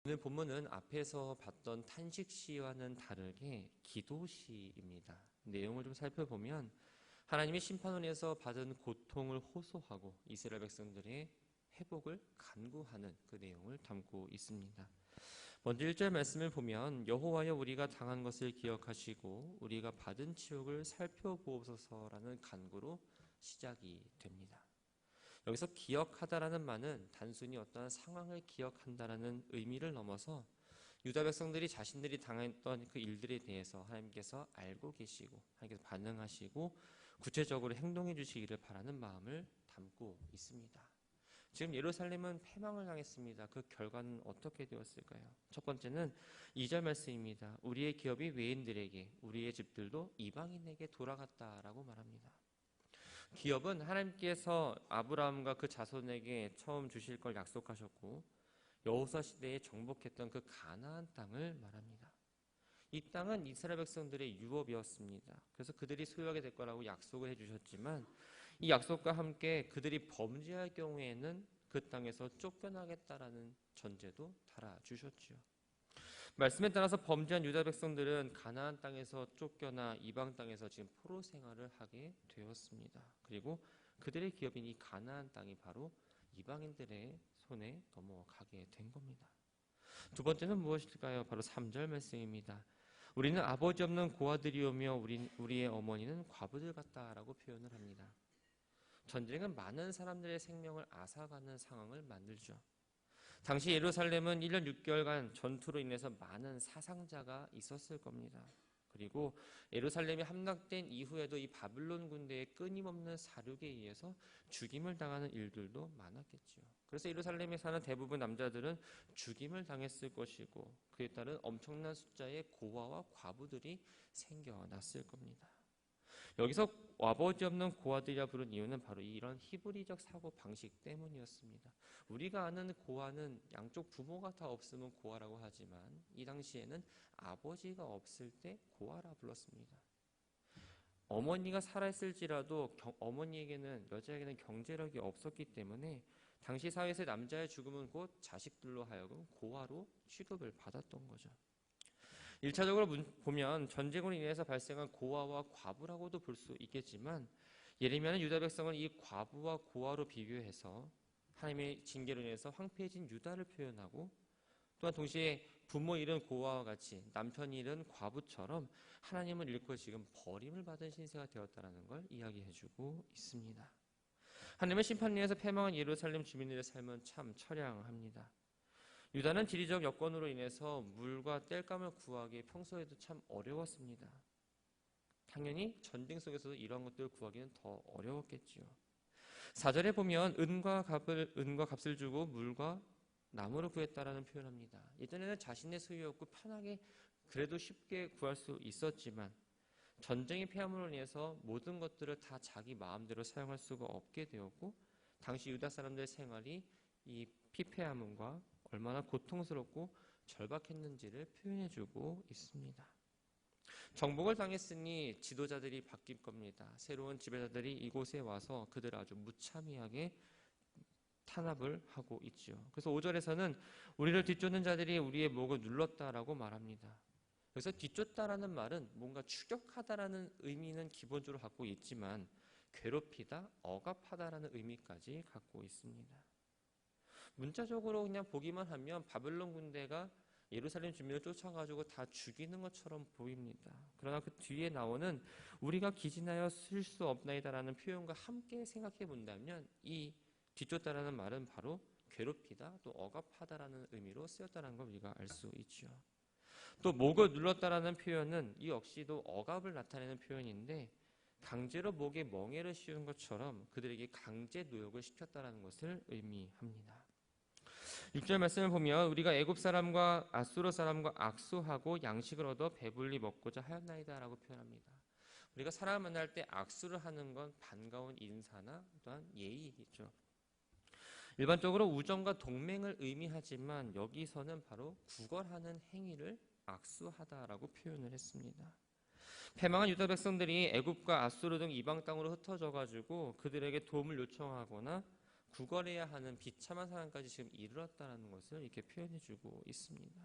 오늘 본문은 앞에서 봤던 탄식시와는 다르게 기도시입니다. 내용을 좀 살펴보면 하나님이 심판원에서 받은 고통을 호소하고 이스라엘 백성들의 회복을 간구하는 그 내용을 담고 있습니다. 먼저 1절 말씀을 보면 여호와여 우리가 당한 것을 기억하시고 우리가 받은 치욕을 살펴보옵소서라는 간구로 시작이 됩니다. 여기서 기억하다라는 말은 단순히 어떠한 상황을 기억한다라는 의미를 넘어서 유다 백성들이 자신들이 당했던 그 일들에 대해서 하나님께서 알고 계시고 하나님께서 반응하시고 구체적으로 행동해 주시기를 바라는 마음을 담고 있습니다. 지금 예루살렘은 패망을 당했습니다. 그 결과는 어떻게 되었을까요? 첫 번째는 2절 말씀입니다. 우리의 기업이 외인들에게 우리의 집들도 이방인에게 돌아갔다라고 말합니다. 기업은 하나님께서 아브라함과 그 자손에게 처음 주실 걸 약속하셨고 여호수아 시대에 정복했던 그 가나안 땅을 말합니다. 이 땅은 이스라엘 백성들의 유업이었습니다. 그래서 그들이 소유하게 될 거라고 약속을 해주셨지만 이 약속과 함께 그들이 범죄할 경우에는 그 땅에서 쫓겨나겠다라는 전제도 달아주셨지요. 말씀에 따라서 범죄한 유다 백성들은 가나안 땅에서 쫓겨나 이방 땅에서 지금 포로 생활을 하게 되었습니다. 그리고 그들의 기업인 이 가나안 땅이 바로 이방인들의 손에 넘어가게 된 겁니다. 두 번째는 무엇일까요? 바로 3절 말씀입니다. 우리는 아버지 없는 고아들이오며 우리의 어머니는 과부들 같다라고 표현을 합니다. 전쟁은 많은 사람들의 생명을 앗아가는 상황을 만들죠. 당시 예루살렘은 1년 6개월간 전투로 인해서 많은 사상자가 있었을 겁니다. 그리고 예루살렘이 함락된 이후에도 이 바빌론 군대의 끊임없는 사륙에 의해서 죽임을 당하는 일들도 많았겠죠. 그래서 예루살렘에 사는 대부분 남자들은 죽임을 당했을 것이고 그에 따른 엄청난 숫자의 고아와 과부들이 생겨났을 겁니다. 여기서 아버지 없는 고아들이라 부른 이유는 바로 이런 히브리적 사고 방식 때문이었습니다. 우리가 아는 고아는 양쪽 부모가 다 없으면 고아라고 하지만 이 당시에는 아버지가 없을 때 고아라 불렀습니다. 어머니가 살아있을지라도 어머니에게는 여자에게는 경제력이 없었기 때문에 당시 사회에서 남자의 죽음은 곧 자식들로 하여금 고아로 취급을 받았던 거죠. 1차적으로 보면 전쟁으로 인해서 발생한 고아와 과부라고도 볼 수 있겠지만 예레미야는 유다 백성을 이 과부와 고아로 비교해서 하나님의 징계로 인해서 황폐해진 유다를 표현하고 또한 동시에 부모 잃은 고아와 같이 남편 잃은 과부처럼 하나님을 잃고 지금 버림을 받은 신세가 되었다는 걸 이야기해주고 있습니다. 하나님의 심판을 위해서 패망한 예루살렘 주민들의 삶은 참 처량합니다. 유다는 지리적 여건으로 인해서 물과 땔감을 구하기 평소에도 참 어려웠습니다. 당연히 전쟁 속에서도 이러한 것들을 구하기는 더 어려웠겠지요. 4절에 보면 은과 값을 주고 물과 나무를 구했다라는 표현합니다. 예전에는 자신의 소유였고 편하게 그래도 쉽게 구할 수 있었지만 전쟁의 패함으로 인해서 모든 것들을 다 자기 마음대로 사용할 수가 없게 되었고 당시 유다 사람들의 생활이 이 피폐함과 얼마나 고통스럽고 절박했는지를 표현해주고 있습니다. 정복을 당했으니 지도자들이 바뀔 겁니다. 새로운 지배자들이 이곳에 와서 그들을 아주 무참하게 탄압을 하고 있죠. 그래서 5절에서는 우리를 뒤쫓는 자들이 우리의 목을 눌렀다라고 말합니다. 그래서 뒤쫓다라는 말은 뭔가 추격하다라는 의미는 기본적으로 갖고 있지만 괴롭히다, 억압하다라는 의미까지 갖고 있습니다. 문자적으로 그냥 보기만 하면 바벨론 군대가 예루살렘 주민을 쫓아가지고 다 죽이는 것처럼 보입니다. 그러나 그 뒤에 나오는 우리가 기진하여 쓸 수 없나이다라는 표현과 함께 생각해 본다면 이 뒤쫓다라는 말은 바로 괴롭히다 또 억압하다라는 의미로 쓰였다는 걸 우리가 알 수 있죠. 또 목을 눌렀다라는 표현은 이 역시도 억압을 나타내는 표현인데 강제로 목에 멍에를 씌운 것처럼 그들에게 강제 노역을 시켰다라는 것을 의미합니다. 6절 말씀을 보면 우리가 애굽 사람과 아수르 사람과 악수하고 양식을 얻어 배불리 먹고자 하였나이다라고 표현합니다. 우리가 사람을 만날 때 악수를 하는 건 반가운 인사나 또한 예의이죠. 일반적으로 우정과 동맹을 의미하지만 여기서는 바로 구걸하는 행위를 악수하다라고 표현을 했습니다. 패망한 유다 백성들이 애굽과 아수르 등 이방 땅으로 흩어져 가지고 그들에게 도움을 요청하거나 구걸해야 하는 비참한 상황까지 지금 이르렀다는 것을 이렇게 표현해주고 있습니다.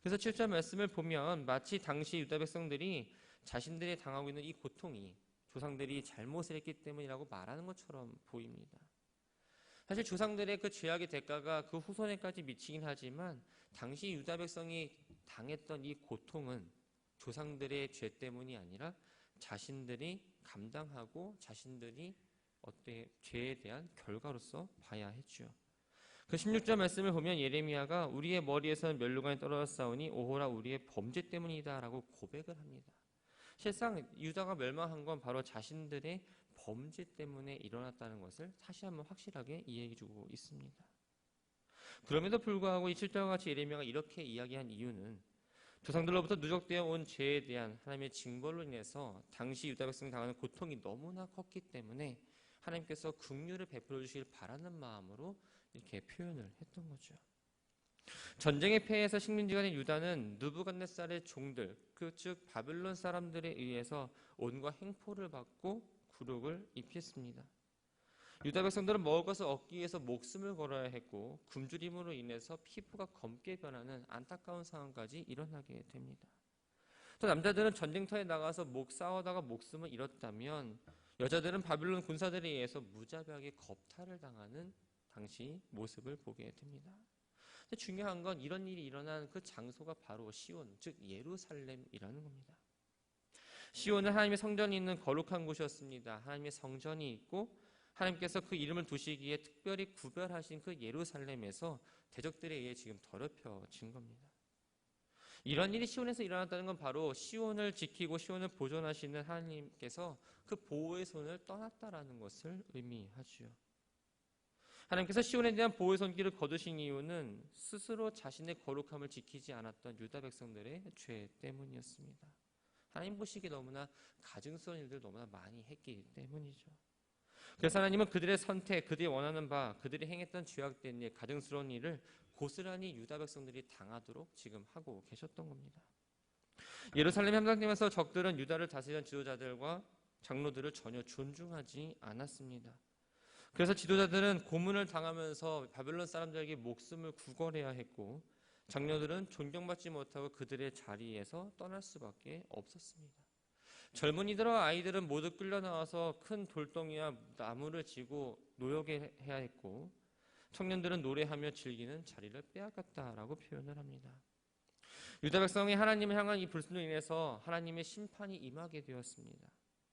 그래서 7절 말씀을 보면 마치 당시 유다 백성들이 자신들이 당하고 있는 이 고통이 조상들이 잘못을 했기 때문이라고 말하는 것처럼 보입니다. 사실 조상들의 그 죄악의 대가가 그 후손에까지 미치긴 하지만 당시 유다 백성이 당했던 이 고통은 조상들의 죄 때문이 아니라 자신들이 감당하고 자신들이 죄에 대한 결과로서 봐야 했죠. 그 16절 말씀을 보면 예레미야가 우리의 머리에서는 멸류관이 떨어졌사오니 오호라 우리의 범죄 때문이다 라고 고백을 합니다. 실상 유다가 멸망한 건 바로 자신들의 범죄 때문에 일어났다는 것을 다시 한번 확실하게 이해해주고 있습니다. 그럼에도 불구하고 이 7절과 같이 예레미야가 이렇게 이야기한 이유는 조상들로부터 누적되어 온 죄에 대한 하나님의 징벌로 인해서 당시 유다 백성이 당하는 고통이 너무나 컸기 때문에 하나님께서 긍휼을 베풀어 주시길 바라는 마음으로 이렇게 표현을 했던 거죠. 전쟁의 패해서 식민지가 된 유다는 느부갓네살의 종들, 즉 바빌론 사람들에 의해서 온갖 횡포를 받고 굴욕을 입혔습니다. 유다 백성들은 먹을 것을 얻기 위해서 목숨을 걸어야 했고 굶주림으로 인해서 피부가 검게 변하는 안타까운 상황까지 일어나게 됩니다. 또 남자들은 전쟁터에 나가서 싸우다가 목숨을 잃었다면 여자들은 바빌론 군사들에 의해서 무자비하게 겁탈을 당하는 당시 모습을 보게 됩니다. 근데 중요한 건 이런 일이 일어난 그 장소가 바로 시온, 즉 예루살렘이라는 겁니다. 시온은 하나님의 성전이 있는 거룩한 곳이었습니다. 하나님의 성전이 있고 하나님께서 그 이름을 두시기에 특별히 구별하신 그 예루살렘에서 대적들에 의해 지금 더럽혀진 겁니다. 이런 일이 시온에서 일어났다는 건 바로 시온을 지키고 시온을 보존하시는 하나님께서 그 보호의 손을 떠났다라는 것을 의미하죠. 하나님께서 시온에 대한 보호의 손길을 거두신 이유는 스스로 자신의 거룩함을 지키지 않았던 유다 백성들의 죄 때문이었습니다. 하나님 보시기에 너무나 가증스러운 일들을 너무나 많이 했기 때문이죠. 그래서 하나님은 그들의 선택, 그들이 원하는 바, 그들이 행했던 죄악된 일, 가증스러운 일을 고스란히 유다 백성들이 당하도록 지금 하고 계셨던 겁니다. 예루살렘 함락되면서 적들은 유다를 다스리던 지도자들과 장로들을 전혀 존중하지 않았습니다. 그래서 지도자들은 고문을 당하면서 바벨론 사람들에게 목숨을 구걸해야 했고 장로들은 존경받지 못하고 그들의 자리에서 떠날 수밖에 없었습니다. 젊은이들과 아이들은 모두 끌려 나와서 큰 돌덩이와 나무를 지고 노역해야 했고 청년들은 노래하며 즐기는 자리를 빼앗겼다라고 표현을 합니다. 유다 백성이 하나님을 향한 이 불순으로 인해서 하나님의 심판이 임하게 되었습니다.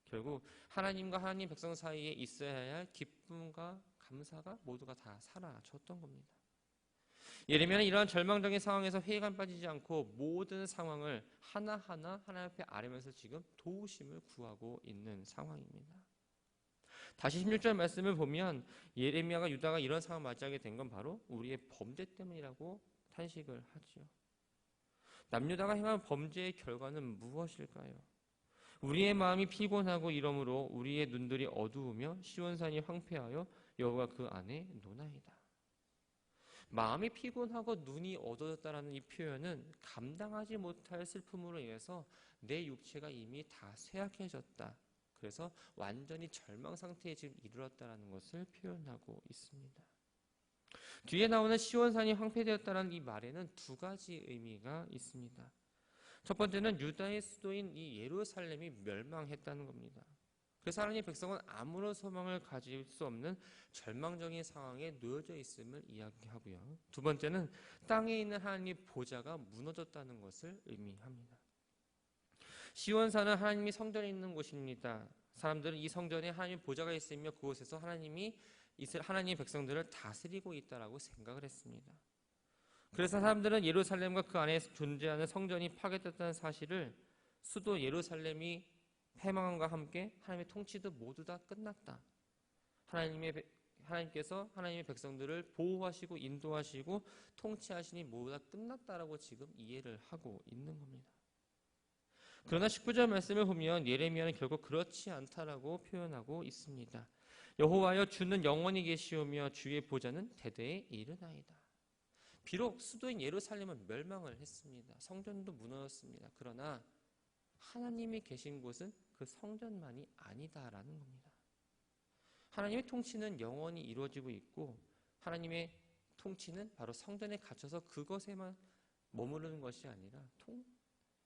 결국 하나님과 하나님 백성 사이에 있어야 할 기쁨과 감사가 모두가 다 사라졌던 겁니다. 예레미야는 이러한 절망적인 상황에서 회의감 빠지지 않고 모든 상황을 하나하나 하나님 앞에 아뢰면서 지금 도우심을 구하고 있는 상황입니다. 다시 16절 말씀을 보면 예레미야가 유다가 이런 상황을 맞이하게 된 건 바로 우리의 범죄 때문이라고 탄식을 하죠. 남유다가 행한 범죄의 결과는 무엇일까요? 우리의 마음이 피곤하고 이러므로 우리의 눈들이 어두우며 시온산이 황폐하여 여호와 그 안에 노나이다. 마음이 피곤하고 눈이 어두워졌다라는 이 표현은 감당하지 못할 슬픔으로 인해서 내 육체가 이미 다 쇠약해졌다. 그래서 완전히 절망 상태에 지금 이르렀다라는 것을 표현하고 있습니다. 뒤에 나오는 시온산이 황폐되었다는 이 말에는 두 가지 의미가 있습니다. 첫 번째는 유다의 수도인 이 예루살렘이 멸망했다는 겁니다. 그래서 하나님의 백성은 아무런 소망을 가질 수 없는 절망적인 상황에 놓여져 있음을 이야기하고요. 두 번째는 땅에 있는 하나님의 보좌가 무너졌다는 것을 의미합니다. 시온산은 하나님이 성전에 있는 곳입니다. 사람들은 이 성전에 하나님의 보좌가 있으며 그곳에서 하나님의 백성들을 다스리고 있다라고 생각을 했습니다. 그래서 사람들은 예루살렘과 그 안에 존재하는 성전이 파괴됐다는 사실을 수도 예루살렘이 패망함과 함께 하나님의 통치도 모두 다 끝났다. 하나님께서 하나님의 백성들을 보호하시고 인도하시고 통치하시니 모두 다 끝났다라고 지금 이해를 하고 있는 겁니다. 그러나 19절 말씀을 보면 예레미야는 결국 그렇지 않다라고 표현하고 있습니다. 여호와여 주는 영원히 계시오며 주의 보좌는 대대에 이르나이다. 비록 수도인 예루살렘은 멸망을 했습니다. 성전도 무너졌습니다. 그러나 하나님이 계신 곳은 그 성전만이 아니다라는 겁니다. 하나님의 통치는 영원히 이루어지고 있고 하나님의 통치는 바로 성전에 갇혀서 그것에만 머무르는 것이 아니라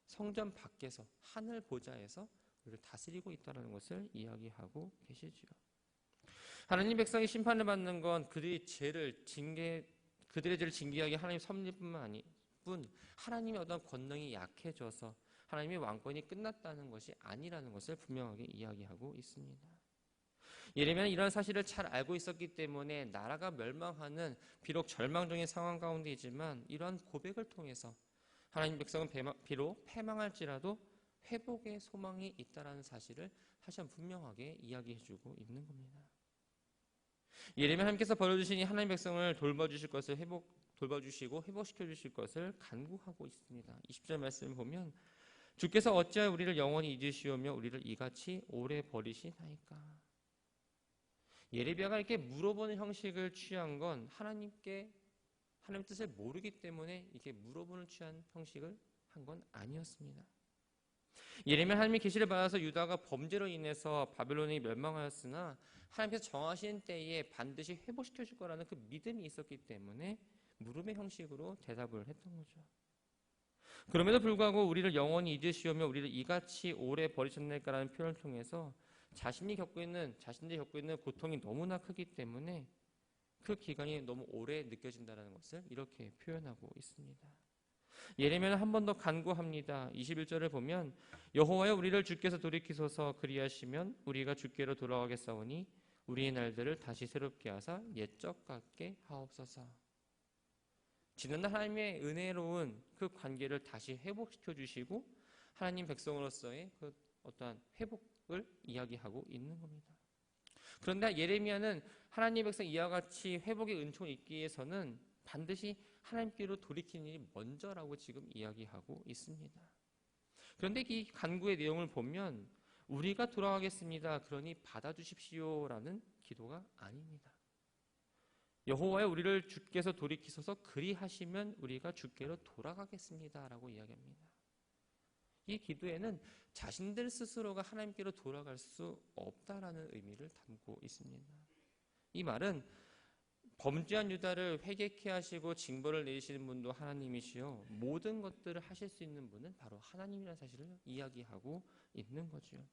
성전 밖에서 하늘 보좌에서 우리를 다스리고 있다는 것을 이야기하고 계시지요. 하나님 백성이 심판을 받는 건 그들의 죄를 징계하게 하나님 섭리뿐만 아니 하나님의 어떤 권능이 약해져서 하나님의 왕권이 끝났다는 것이 아니라는 것을 분명하게 이야기하고 있습니다. 예레미야는 이런 사실을 잘 알고 있었기 때문에 나라가 멸망하는 비록 절망적인 상황 가운데이지만 이러한 고백을 통해서 하나님 백성은 비록 패망할지라도 회복의 소망이 있다는 사실을 다시 한번 분명하게 이야기해주고 있는 겁니다. 예레미야 하나님께서 벌어주시니 하나님 백성을 돌봐주시고 회복시켜 주실 것을 간구하고 있습니다. 20절 말씀을 보면 주께서 어찌하여 우리를 영원히 잊으시오며 우리를 이같이 오래 버리시나이까. 예레미야가 이렇게 물어보는 형식을 취한 건 하나님 뜻을 모르기 때문에 이렇게 물어보는 취한 형식을 한 건 아니었습니다. 예레미야 하나님의 계시를 받아서 유다가 범죄로 인해서 바벨론이 멸망하였으나 하나님께서 정하신 때에 반드시 회복시켜 줄 거라는 그 믿음이 있었기 때문에 물음의 형식으로 대답을 했던 거죠. 그럼에도 불구하고 우리를 영원히 잊으시오며 우리를 이같이 오래 버리셨나이까라는 표현을 통해서 자신들이 겪고 있는 고통이 너무나 크기 때문에 그 기간이 너무 오래 느껴진다는 것을 이렇게 표현하고 있습니다. 예레미야는 한 번 더 간구합니다. 21절을 보면 여호와여 우리를 주께서 돌이키소서 그리하시면 우리가 주께로 돌아가겠사오니 우리의 날들을 다시 새롭게 하사 옛적 같게 하옵소서. 지난날 하나님의 은혜로운 그 관계를 다시 회복시켜 주시고 하나님 백성으로서의 그 어떠한 회복을 이야기하고 있는 겁니다. 그런데 예레미야는 하나님 백성 이와 같이 회복의 은총을 잊기 위해서는 반드시 하나님께로 돌이키는 일이 먼저라고 지금 이야기하고 있습니다. 그런데 이 간구의 내용을 보면 우리가 돌아가겠습니다. 그러니 받아주십시오라는 기도가 아닙니다. 여호와여 우리를 주께서 돌이키소서 그리하시면 우리가 주께로 돌아가겠습니다라고 이야기합니다. 이 기도에는 자신들 스스로가 하나님께로 돌아갈 수 없다라는 의미를 담고 있습니다. 이 말은 범죄한 유다를 회개케 하시고 징벌을 내리시는 분도 하나님이시요 모든 것들을 하실 수 있는 분은 바로 하나님이라는 사실을 이야기하고 있는 거죠.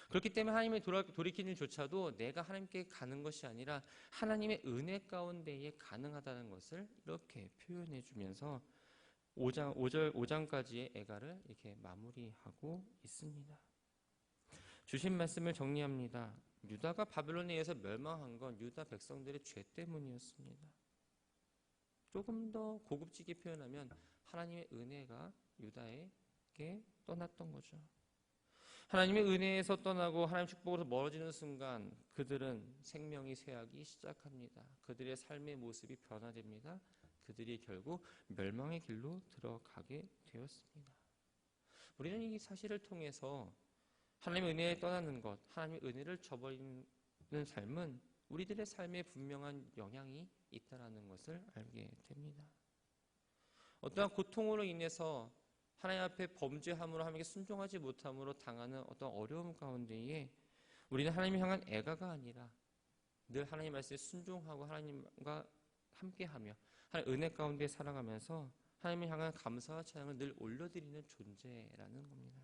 그렇기 때문에 하나님을 돌이키는 일조차도 내가 하나님께 가는 것이 아니라 하나님의 은혜 가운데에 가능하다는 것을 이렇게 표현해 주면서 5장까지의 애가를 이렇게 마무리하고 있습니다. 주신 말씀을 정리합니다. 유다가 바벨론에 의해서 멸망한 건 유다 백성들의 죄 때문이었습니다. 조금 더 고급지게 표현하면 하나님의 은혜가 유다에게 떠났던 거죠. 하나님의 은혜에서 떠나고 하나님 축복으로 멀어지는 순간 그들은 생명이 쇠하기 시작합니다. 그들의 삶의 모습이 변화됩니다. 그들이 결국 멸망의 길로 들어가게 되었습니다. 우리는 이 사실을 통해서 하나님의 은혜에 떠나는 것, 하나님의 은혜를 저버리는 삶은 우리들의 삶에 분명한 영향이 있다는 것을 알게 됩니다. 어떠한 고통으로 인해서 하나님 앞에 범죄함으로 하나님께 순종하지 못함으로 당하는 어떤 어려움 가운데에 우리는 하나님을 향한 애가가 아니라 늘 하나님 말씀에 순종하고 하나님과 함께하며 하나님 은혜 가운데 살아가면서 하나님을 향한 감사와 찬양을 늘 올려드리는 존재라는 겁니다.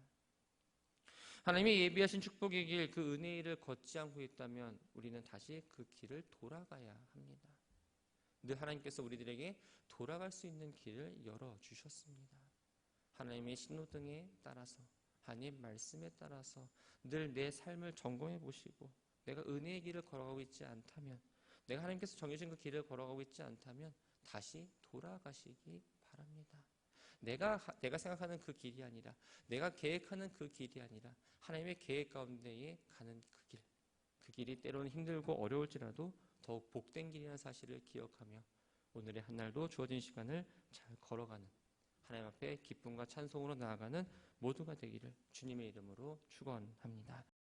하나님의 예비하신 축복의 길, 그 은혜의 길을 걷지 않고 있다면 우리는 다시 그 길을 돌아가야 합니다. 늘 하나님께서 우리들에게 돌아갈 수 있는 길을 열어주셨습니다. 하나님의 신호등에 따라서 하나님의 말씀에 따라서 늘 내 삶을 점검해 보시고 내가 은혜의 길을 걸어가고 있지 않다면 내가 하나님께서 정해주신 그 길을 걸어가고 있지 않다면 다시 돌아가시기 바랍니다. 내가 생각하는 그 길이 아니라 내가 계획하는 그 길이 아니라 하나님의 계획 가운데에 가는 그 길이 때로는 힘들고 어려울지라도 더욱 복된 길이라는 사실을 기억하며 오늘의 한 날도 주어진 시간을 잘 걸어가는 하나님 앞에 기쁨과 찬송으로 나아가는 모두가 되기를 주님의 이름으로 축원합니다.